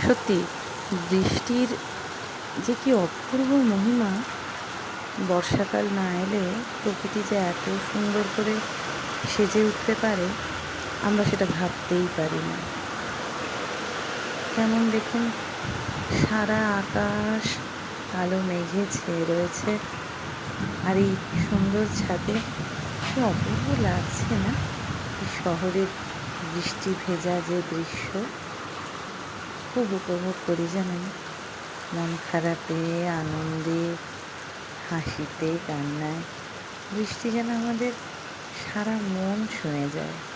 সত্যি বৃষ্টির যে কি অপূর্ব মহিমা! বর্ষাকাল না এলে প্রকৃতি যে এত সুন্দর করে সেজে উঠতে পারে আমরা সেটা ভাবতেই পারি না। কেমন দেখুন, সারা আকাশ কালো মেঘে ছেয়ে রয়েছে, আর এই সুন্দর ছাদে কি অপূর্ব লাগছে না? এই শহরের বৃষ্টি ভেজা যে দৃশ্য খুব উপভোগ করি জানেন। মন খারাপে, আনন্দে, হাসিতে, কান্নায় বৃষ্টি যেন আমাদের সারা মন ছুঁয়ে যায়।